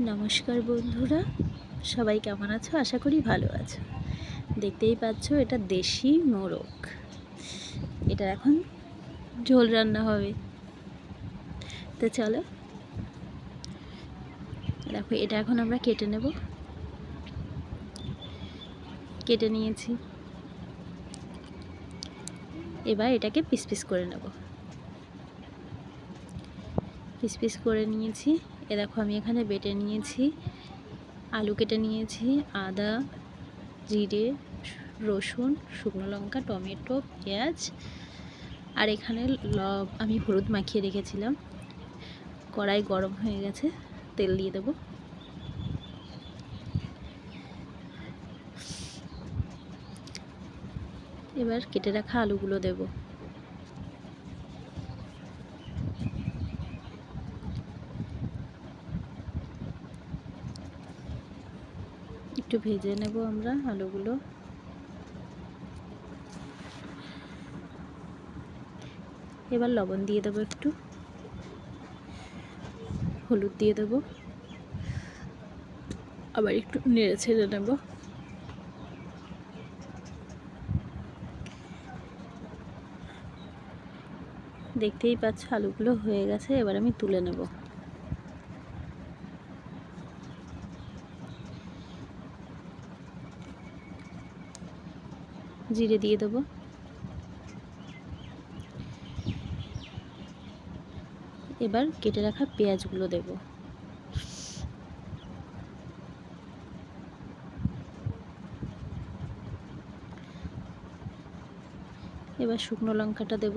নমস্কার বন্ধুরা, সবাই কেমন আছো? আশা করি ভালো আছো। দেখতেই পাচ্ছ এটা দেশি মোরগ। এটা এখন ঝোল রান্না হবে। তো চলো, দেখো এটা এখন আমরা কেটে নেব। কেটে নিয়েছি, এবার এটাকে পিস পিস করে নেব। পিস পিস করে নিয়েছি। এ দেখো আমি এখানে বেটে নিয়েছি, আলু কেটে নিয়েছি, আদা, জিরে, রসুন, শুকনো লঙ্কা, টমেটো, পেঁয়াজ, আর এখানে আমি হলুদ মাখিয়ে রেখেছিলাম। কড়াই গরম হয়ে গেছে, তেল দিয়ে দেবো। এবার কেটে রাখা আলুগুলো দেব। একটু ভেজে নেব আমরা আলুগুলো। এবার লবণ দিয়ে দেবো, একটু হলুদ দিয়ে দেবো, আবার একটু নেড়ে ছেড়ে নেব। দেখতেই পাচ্ছ আলুগুলো হয়ে গেছে, এবার আমি তুলে নেব। জিরে দিয়ে দেবো, এবার কেটে রাখা পেঁয়াজগুলো দেব। এবার শুকনো লঙ্কাটা দেব,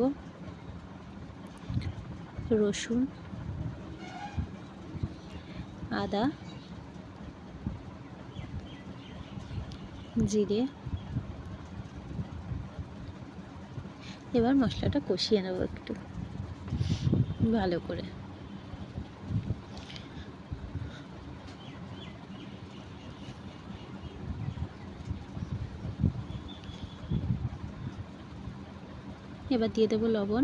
রসুন, আদা, জিরে। এবার মশলাটা কষিয়ে নেব একটু ভালো করে। এবার দিয়ে দেবো লবণ,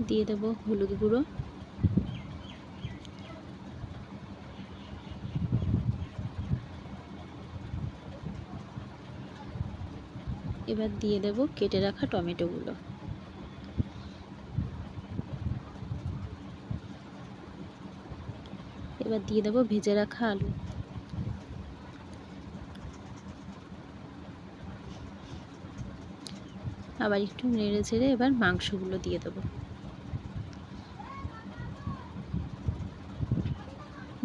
দিয়ে দেবো হলুদ গুঁড়ো, এবার দিয়ে দেব কেটে রাখা টমেটোগুলো। এবার দিয়ে দেবো ভেজে রাখা আলু। আবার একটু নেড়ে ছেড়ে এবার মাংসগুলো দিয়ে দেবো।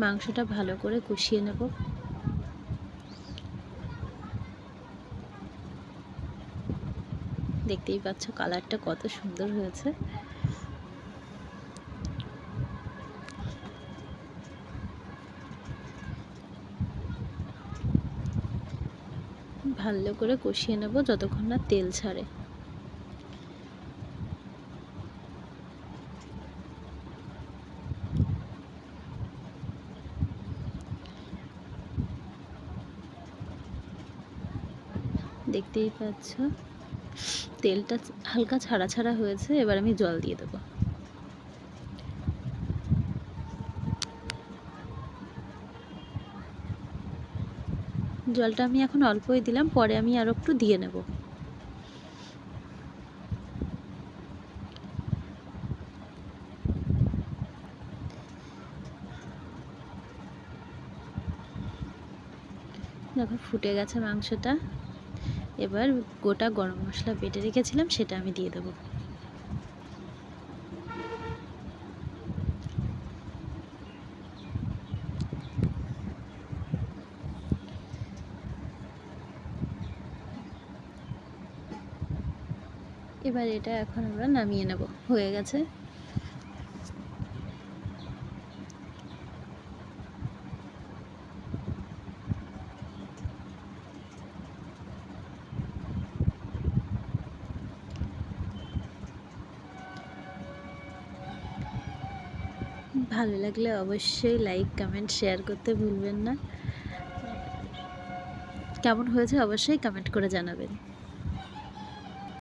মাংসটা ভালো করে কষিয়ে নেব। দেখতেই পাচ্ছ কালারটা কত সুন্দর হয়েছে। ভালো করে কষিয়ে নেব যতক্ষণ না তেল ছাড়ে। দেখতেই পাচ্ছ তেলটা হালকা ছাড়া ছাড়া হয়েছে, এবার আমি জল দিয়ে দেবো। জলটা আমি এখন অল্পই দিলাম, পরে আমি আরও একটু দিয়ে নেব। দেখো ফুটে গেছে মাংসটা। এবার গোটা গরম মশলা বেটে রেখেছিলাম সেটা আমি দিয়ে দেবো। এবার এটা এখন আমরা নামিয়ে নেব, হয়ে গেছে। ভালো লাগলে অবশ্যই লাইক, কমেন্ট, শেয়ার করতে ভুলবেন না। কেমন হয়েছে অবশ্যই কমেন্ট করে জানাবেন।